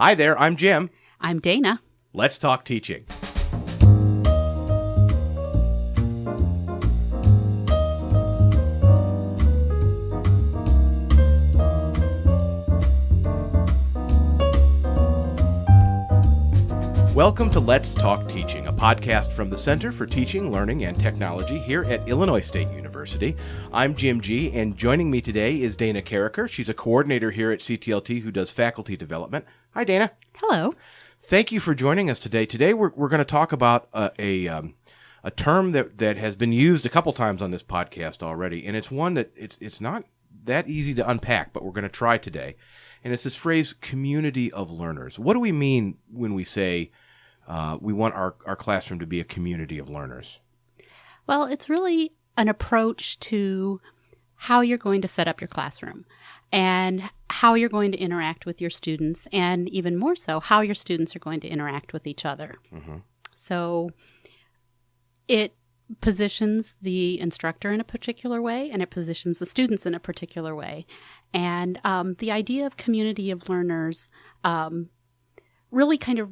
Hi there, I'm Jim. I'm Dana. Let's talk teaching. Welcome to Let's Talk Teaching, a podcast from the Center for Teaching, Learning, and Technology here at Illinois State University. I'm Jim G., and joining me today is Dana Karraker. She's a coordinator here at CTLT who does faculty development. Hi, Dana. Hello. Thank you for joining us today. Today we're going to talk about a term that has been used a couple times on this podcast already, and it's one that it's not that easy to unpack, but we're going to try today. And it's this phrase, community of learners. What do we mean when we say we want our classroom to be a community of learners? Well, it's really an approach to how you're going to set up your classroom and how you're going to interact with your students, and even more so, how your students are going to interact with each other. Mm-hmm. So it positions the instructor in a particular way, and it positions the students in a particular way. And the idea of community of learners really kind of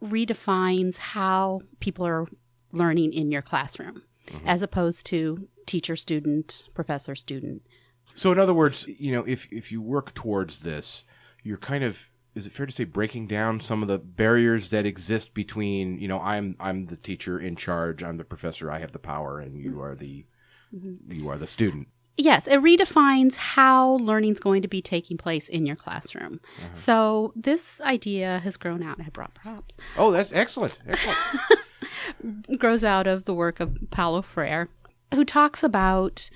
redefines how people are learning in your classroom, mm-hmm. as opposed to teacher-student, professor-student. So in other words, you know, if you work towards this, you're kind of, is it fair to say, breaking down some of the barriers that exist between, you know, I'm the teacher in charge, I'm the professor, I have the power, and you are the student. Yes, it redefines how learning is going to be taking place in your classroom. Uh-huh. So this idea has grown out, and I brought props. Oh, that's excellent. Grows out of the work of Paulo Freire, who talks about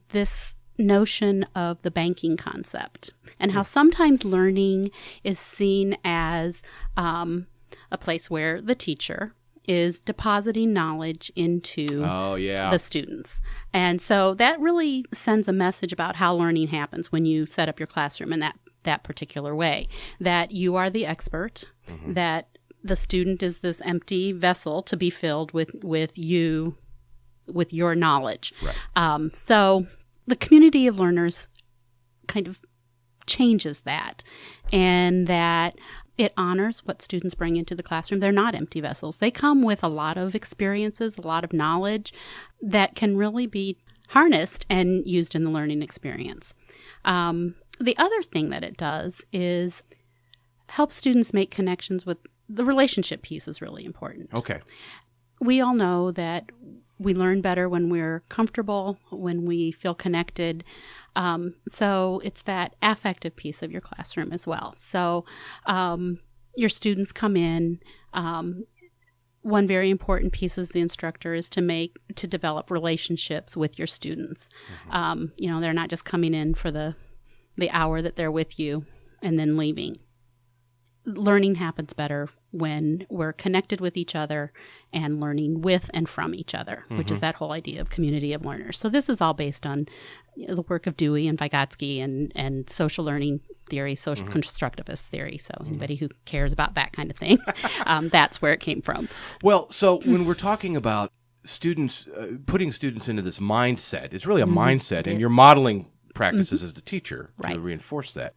this notion of the banking concept and how sometimes learning is seen as a place where the teacher is depositing knowledge into the students. And so that really sends a message about how learning happens when you set up your classroom in that particular way, that you are the expert, mm-hmm. that the student is this empty vessel to be filled with your knowledge. Right. So the community of learners kind of changes that, and that it honors what students bring into the classroom. They're not empty vessels. They come with a lot of experiences, a lot of knowledge that can really be harnessed and used in the learning experience. The other thing that it does is help students make connections with the relationship piece is really important. Okay. We all know that we learn better when we're comfortable, when we feel connected. So it's that affective piece of your classroom as well. So your students come in. One very important piece as the instructor is to develop relationships with your students. Mm-hmm. They're not just coming in for the hour that they're with you and then leaving. Learning happens better when we're connected with each other and learning with and from each other, mm-hmm. which is that whole idea of community of learners. So this is all based on the work of Dewey and Vygotsky and social learning theory, social mm-hmm. constructivist theory. So anybody who cares about that kind of thing, that's where it came from. Well, so when we're talking about students, putting students into this mindset, it's really a mm-hmm. mindset, and you're modeling practices mm-hmm. as the teacher to reinforce that.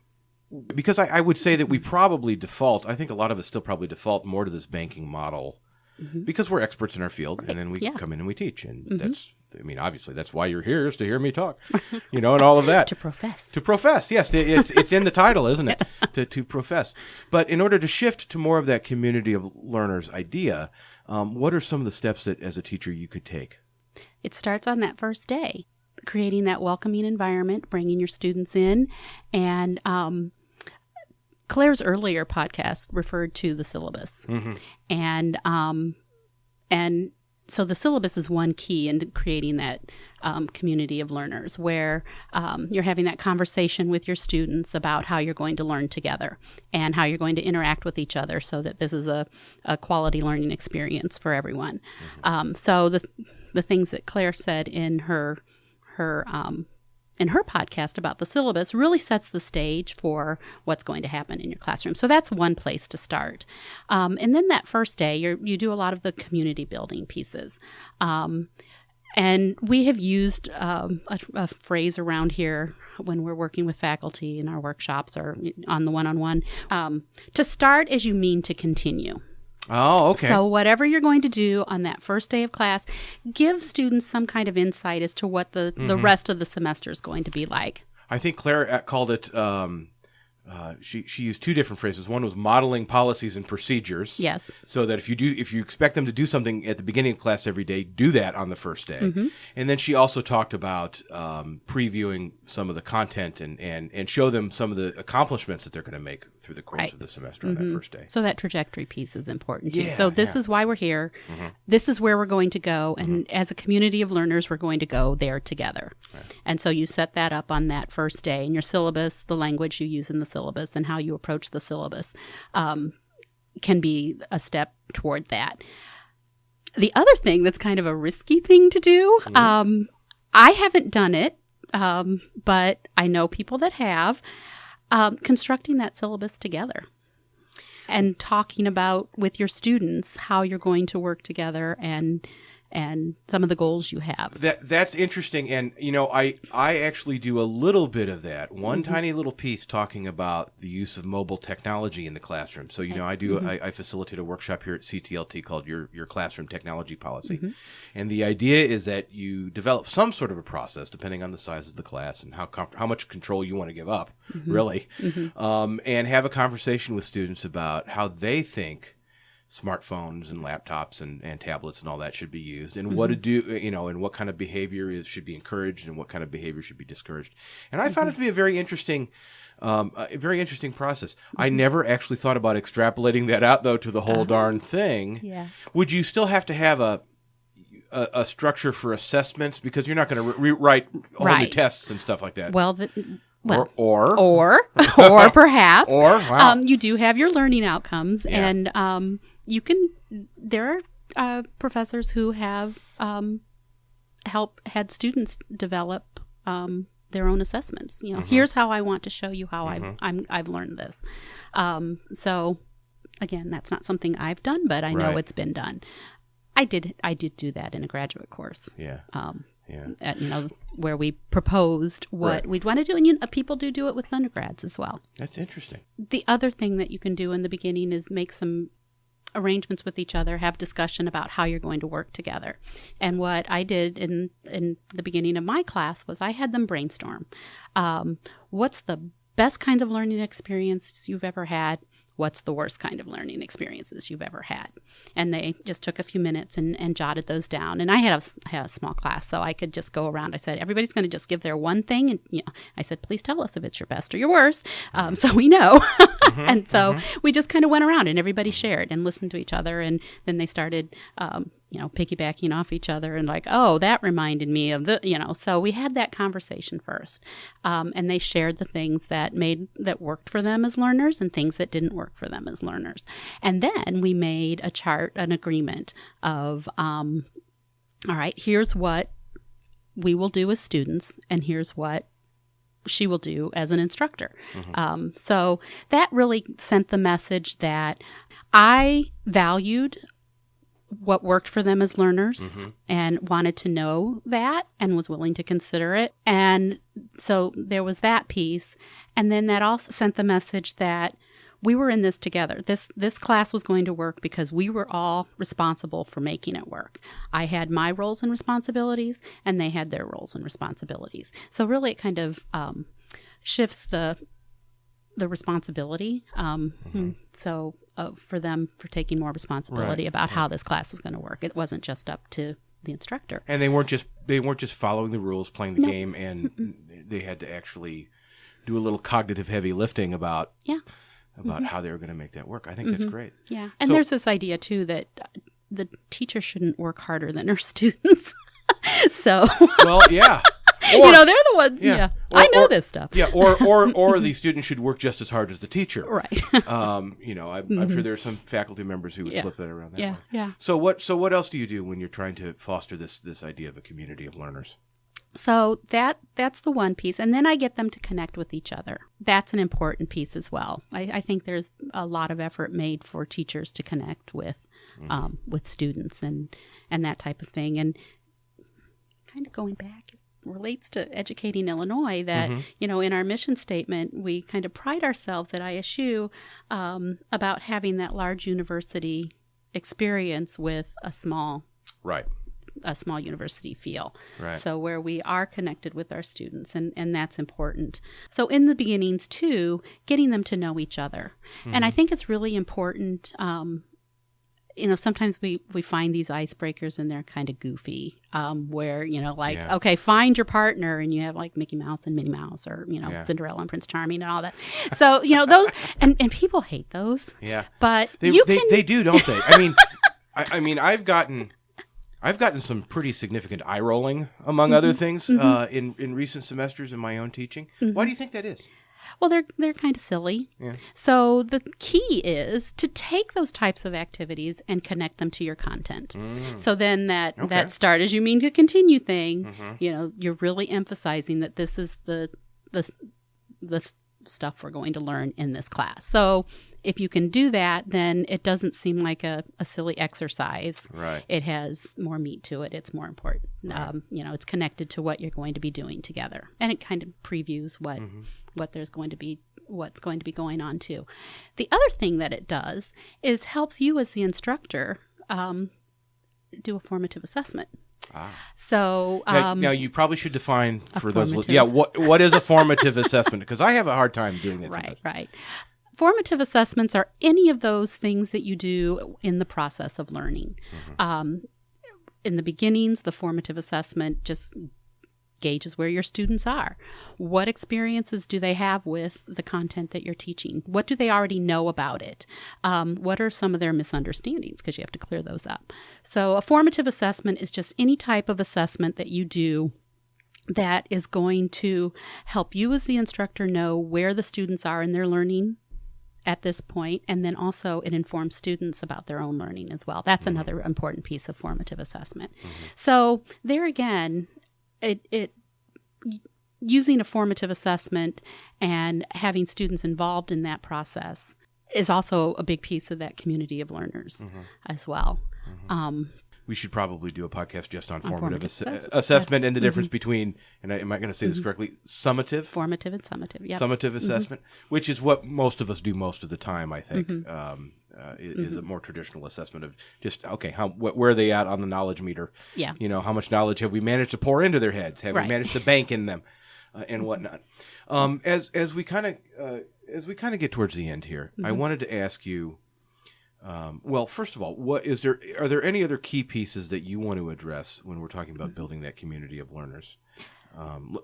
Because I would say that we probably default, I think a lot of us still probably default more to this banking model mm-hmm. because we're experts in our field, and then we come in and we teach. And mm-hmm. Obviously that's why you're here, is to hear me talk, and all of that. To profess. To profess, yes. It's in the title, isn't it? To profess. But in order to shift to more of that community of learners idea, what are some of the steps that as a teacher you could take? It starts on that first day, creating that welcoming environment, bringing your students in, and Claire's earlier podcast referred to the syllabus. Mm-hmm. And so the syllabus is one key in creating that community of learners, where you're having that conversation with your students about how you're going to learn together and how you're going to interact with each other so that this is a quality learning experience for everyone. Mm-hmm. So the things that Claire said in her podcast about the syllabus really sets the stage for what's going to happen in your classroom. So that's one place to start. And then that first day, you do a lot of the community building pieces. And we have used a phrase around here when we're working with faculty in our workshops or on the one-on-one, to start as you mean to continue. Oh, okay. So whatever you're going to do on that first day of class, give students some kind of insight as to what the rest of the semester is going to be like. I think Claire called it, she used two different phrases. One was modeling policies and procedures. Yes. So that if you expect them to do something at the beginning of class every day, do that on the first day. Mm-hmm. And then she also talked about previewing some of the content and show them some of the accomplishments that they're going to make through the course of the semester on that first day. So that trajectory piece is important too. So this is why we're here. Mm-hmm. This is where we're going to go. And as a community of learners, we're going to go there together. Right. And so you set that up on that first day. And your syllabus, the language you use in the syllabus and how you approach the syllabus can be a step toward that. The other thing that's kind of a risky thing to do, I haven't done it, but I know people that have, constructing that syllabus together and talking about with your students how you're going to work together and some of the goals you have. That's interesting. And, I actually do a little bit of that. One tiny little piece talking about the use of mobile technology in the classroom. So, I facilitate a workshop here at CTLT called Your Classroom Technology Policy. Mm-hmm. And the idea is that you develop some sort of a process, depending on the size of the class and how much control you want to give up, really, and have a conversation with students about how they think smartphones and laptops and tablets and all that should be used, and what to do, and what kind of behavior should be encouraged and what kind of behavior should be discouraged. And I found it to be a very interesting process. I never actually thought about extrapolating that out, though, to the whole darn thing. Yeah. Would you still have to have a structure for assessments, because you're not going to rewrite whole new tests and stuff like that? Or perhaps, you do have your learning outcomes, and there are professors who have had students develop their own assessments. Here's how I want to show you how I've learned this. So again, that's not something I've done, but I know it's been done. I did do that in a graduate course. Yeah. Where we proposed what we'd want to do. And people do it with undergrads as well. That's interesting. The other thing that you can do in the beginning is make some arrangements with each other, have discussion about how you're going to work together. And what I did in the beginning of my class was I had them brainstorm. What's the best kind of learning experience you've ever had? What's the worst kind of learning experiences you've ever had? And they just took a few minutes and jotted those down. And I had a small class, so I could just go around. I said, everybody's going to just give their one thing. And I said, please tell us if it's your best or your worst, so we know. And so we just kind of went around and everybody shared and listened to each other. And then they started, piggybacking off each other and like, oh, that reminded me of so we had that conversation first. And they shared the things that worked for them as learners and things that didn't work for them as learners. And then we made a chart, an agreement of, all right, here's what we will do as students and here's what she will do as an instructor. So that really sent the message that I valued what worked for them as learners and wanted to know that and was willing to consider it. And so there was that piece. And then that also sent the message that we were in this together. This class was going to work because we were all responsible for making it work. I had my roles and responsibilities, and they had their roles and responsibilities. So really it kind of shifts the responsibility. So for them for taking more responsibility about how this class was going to work. It wasn't just up to the instructor. And they weren't just following the rules, playing the game, and they had to actually do a little cognitive heavy lifting about how they were going to make that work. I think that's great. Yeah. And there's this idea too that the teacher shouldn't work harder than her students. So well, yeah. Or, they're the ones. Yeah. I know this stuff. Yeah. Or the student should work just as hard as the teacher. Right. I'm sure there are some faculty members who would flip that around that way. Yeah. So what else do you do when you're trying to foster this idea of a community of learners? So that's the one piece. And then I get them to connect with each other. That's an important piece as well. I think there's a lot of effort made for teachers to connect with students and that type of thing. And kind of going back, relates to Educating Illinois, that, in our mission statement, we kind of pride ourselves at ISU about having that large university experience with a small university feel. Right. So where we are connected with our students, and that's important. So in the beginnings too, getting them to know each other. And I think it's really important, sometimes we find these icebreakers and they're kind of goofy, where, okay, find your partner, and you have like Mickey Mouse and Minnie Mouse, or, Cinderella and Prince Charming and all that. So, those, and people hate those. Yeah. But they do, don't they? I mean, I've gotten some pretty significant eye rolling, among other things, in recent semesters in my own teaching. Why do you think that is? Well, they're kind of silly. Yeah. So the key is to take those types of activities and connect them to your content. So then that start as you mean to continue thing, you're really emphasizing that this is the stuff we're going to learn in this class. So if you can do that, then it doesn't seem like a silly exercise. Right. It has more meat to it. It's more important. Right. It's connected to what you're going to be doing together, and it kind of previews what's going to be going on too. The other thing that it does is helps you as the instructor do a formative assessment. So now you probably should define for those. What is a formative assessment? Because I have a hard time doing this. Right. Formative assessments are any of those things that you do in the process of learning. In the beginnings, the formative assessment just gauges where your students are. What experiences do they have with the content that you're teaching? What do they already know about it? What are some of their misunderstandings? Because you have to clear those up. So a formative assessment is just any type of assessment that you do that is going to help you as the instructor know where the students are in their learning at this point, and then also it informs students about their own learning as well. That's another important piece of formative assessment. So there again, it using a formative assessment and having students involved in that process is also a big piece of that community of learners as well. We should probably do a podcast just on formative assessment and the difference between, and am I going to say this correctly, formative and summative. Yep. Summative assessment, which is what most of us do most of the time, I think, is a more traditional assessment of just, okay, where are they at on the knowledge meter? Yeah. How much knowledge have we managed to pour into their heads? Have we managed to bank in them and whatnot? As we kind of get towards the end here, I wanted to ask you, well, first of all, are there any other key pieces that you want to address when we're talking about building that community of learners?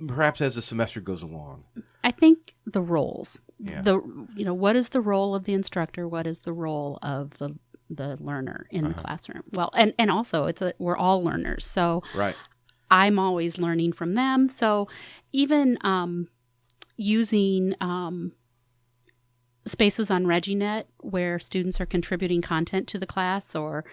Perhaps as the semester goes along. I think the roles. Yeah. What is the role of the instructor? What is the role of the learner in the classroom? Well, and also we're all learners. So I'm always learning from them. So even using spaces on ReggieNet where students are contributing content to the class, or,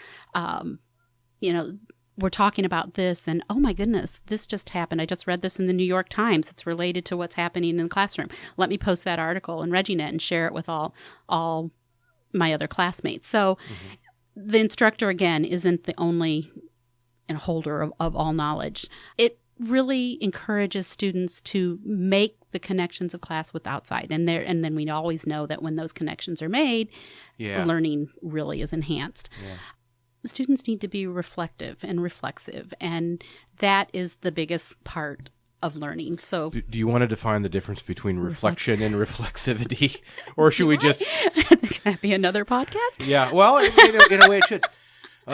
we're talking about this and, oh my goodness, this just happened. I just read this in the New York Times. It's related to what's happening in the classroom. Let me post that article in ReggieNet and share it with all my other classmates. So the instructor, again, isn't the only holder of all knowledge. It really encourages students to make the connections of class with outside. And then we always know that when those connections are made, learning really is enhanced. Yeah. Students need to be reflective and reflexive, and that is the biggest part of learning. So, do you want to define the difference between reflection and reflexivity, or should we just? Could that be another podcast? Yeah, well, in a way, it should.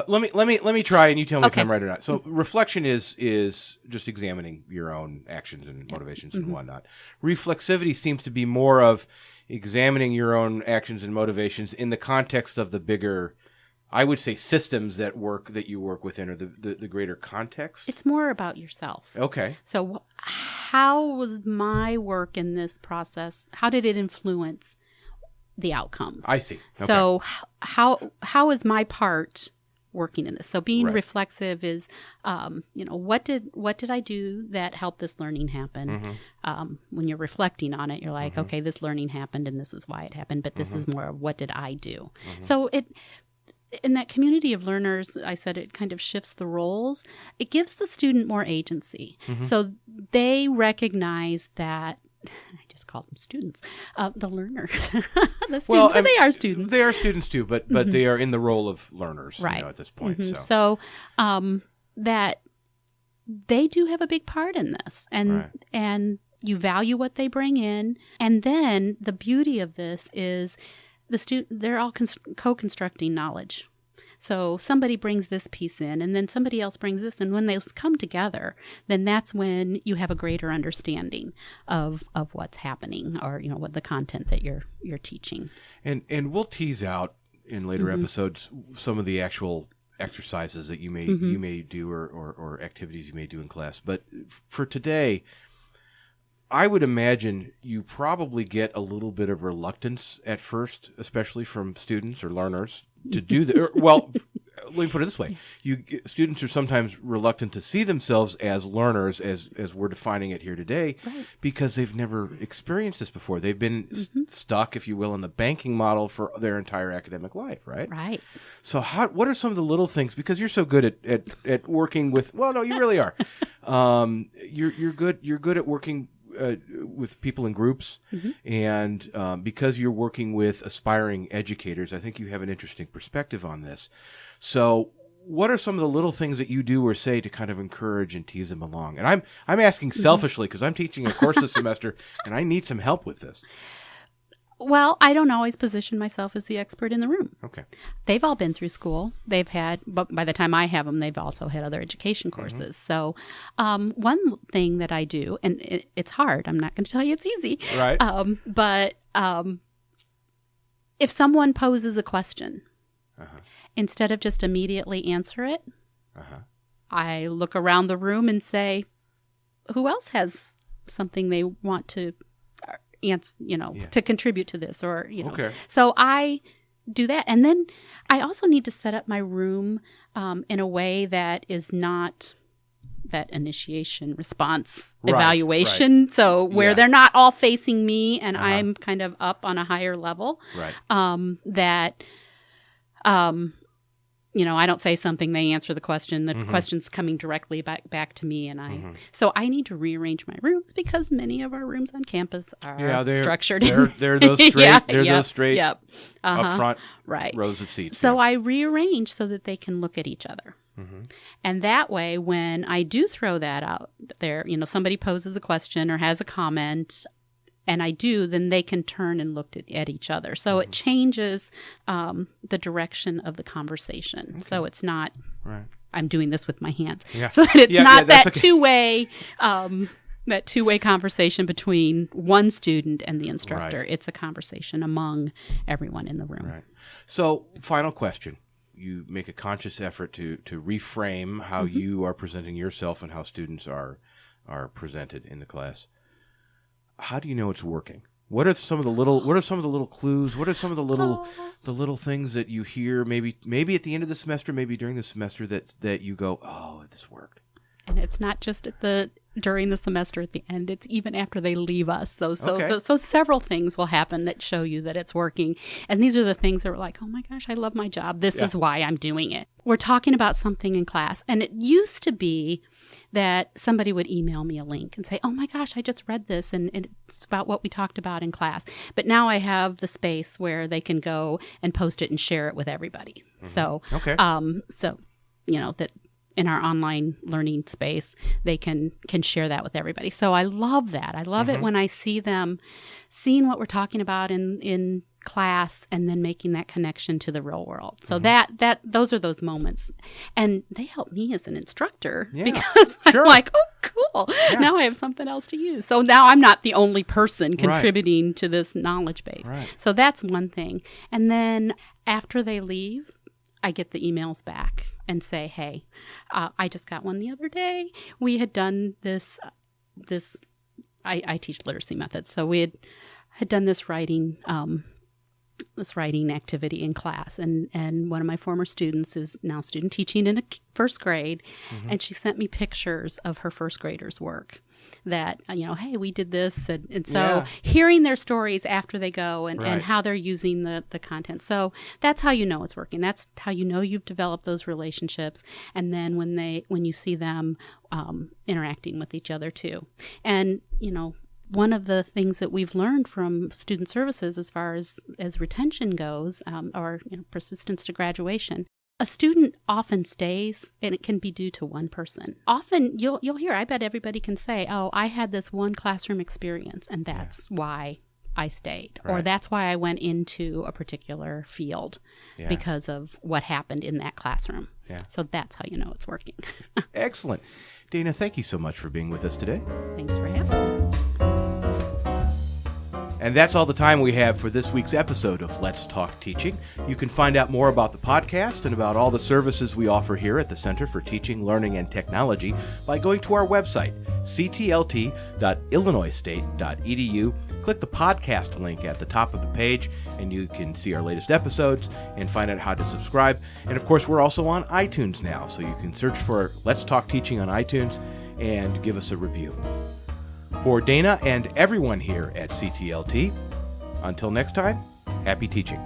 Let me try, and you tell me if I'm right or not. So, reflection is just examining your own actions and motivations and whatnot. Reflexivity seems to be more of examining your own actions and motivations in the context of the bigger, I would say, systems that you work within, or the greater context. It's more about yourself. Okay. So how was my work in this process? How did it influence the outcomes? I see. Okay. So how is my part working in this? So being reflexive is, what did I do that helped this learning happen? When you're reflecting on it, you're like, okay, this learning happened and this is why it happened, but this is more of what did I do? So in that community of learners, I said it kind of shifts the roles. It gives the student more agency. So they recognize that, I just call them students, the learners, the students, but they are students. They are students too, but they are in the role of learners at this point. So that they do have a big part in this, and you value what they bring in. And then the beauty of this is they're all co-constructing knowledge. So somebody brings this piece in, and then somebody else brings this, and when they come together, then that's when you have a greater understanding of what's happening, or what the content that you're teaching. And we'll tease out in later episodes some of the actual exercises that you may do or activities you may do in class. But for today, I would imagine you probably get a little bit of reluctance at first, especially from students or learners, to do that. Well, let me put it this way. Students are sometimes reluctant to see themselves as learners, as we're defining it here today, because they've never experienced this before. They've been stuck, if you will, in the banking model for their entire academic life, right? Right. So what are some of the little things, because you're so good at working with, well, no, you really are. You're good at working with people in groups, and because you're working with aspiring educators, I think you have an interesting perspective on this. So what are some of the little things that you do or say to kind of encourage and tease them along? And I'm asking selfishly because I'm teaching a course this semester and I need some help with this. Well, I don't always position myself as the expert in the room. Okay. They've all been through school. But by the time I have them, they've also had other education courses. So one thing that I do, and it's hard, I'm not going to tell you it's easy. Right. But if someone poses a question, instead of just immediately answer it, I look around the room and say, who else has something they want to answer, to contribute to this, or Okay. So I do that, and then I also need to set up my room in a way that is not that initiation response evaluation. Right. So where they're not all facing me, and I'm kind of up on a higher level. Right. I don't say something, they answer the question. The question's coming directly back to me, and so I need to rearrange my rooms because many of our rooms on campus are structured. They're those straight. Those straight up front right. rows of seats. So I rearrange so that they can look at each other. And that way, when I do throw that out there, somebody poses a question or has a comment, and I do, then they can turn and look at each other. So it changes the direction of the conversation. Okay. So it's not, I'm doing this with my hands. Yeah. So that it's not that two-way that two-way conversation between one student and the instructor. Right. It's a conversation among everyone in the room. Right. So final question. You make a conscious effort to reframe how you are presenting yourself and how students are presented in the class. How do you know it's working? What are some of the little clues? What are some of the little things that you hear maybe at the end of the semester, maybe during the semester that you go, oh, this worked? And it's not just during the semester at the end, it's even after they leave us. So several things will happen that show you that it's working. And these are the things that are like, oh my gosh, I love my job. This is why I'm doing it. We're talking about something in class. And it used to be that somebody would email me a link and say, oh my gosh, I just read this and it's about what we talked about in class. But now I have the space where they can go and post it and share it with everybody. So, that in our online learning space, they can share that with everybody. So I love that. I love it when I see them seeing what we're talking about in class and then making that connection to the real world. So those are those moments. And they help me as an instructor because I'm like, oh, cool. Yeah. Now I have something else to use. So now I'm not the only person contributing to this knowledge base. Right. So that's one thing. And then after they leave, I get the emails back and say, hey, I just got one the other day. We had done this I teach literacy methods. So we had done this writing activity in class. And one of my former students is now student teaching in a first grade. And she sent me pictures of her first graders' work. that, hey, we did this. And so hearing their stories after they go and how they're using the content. So that's how you know it's working. That's how you know you've developed those relationships. And then when you see them interacting with each other too. And, one of the things that we've learned from student services as far as retention goes, or persistence to graduation, a student often stays, and it can be due to one person. Often you'll hear, I bet everybody can say, oh, I had this one classroom experience, and that's why I stayed. Or that's why I went into a particular field because of what happened in that classroom. Yeah. So that's how you know it's working. Excellent. Dana, thank you so much for being with us today. Thanks for having me. And that's all the time we have for this week's episode of Let's Talk Teaching. You can find out more about the podcast and about all the services we offer here at the Center for Teaching, Learning, and Technology by going to our website, ctlt.illinoisstate.edu. Click the podcast link at the top of the page, and you can see our latest episodes and find out how to subscribe. And of course, we're also on iTunes now, so you can search for Let's Talk Teaching on iTunes and give us a review. For Dana and everyone here at CTLT, until next time, happy teaching.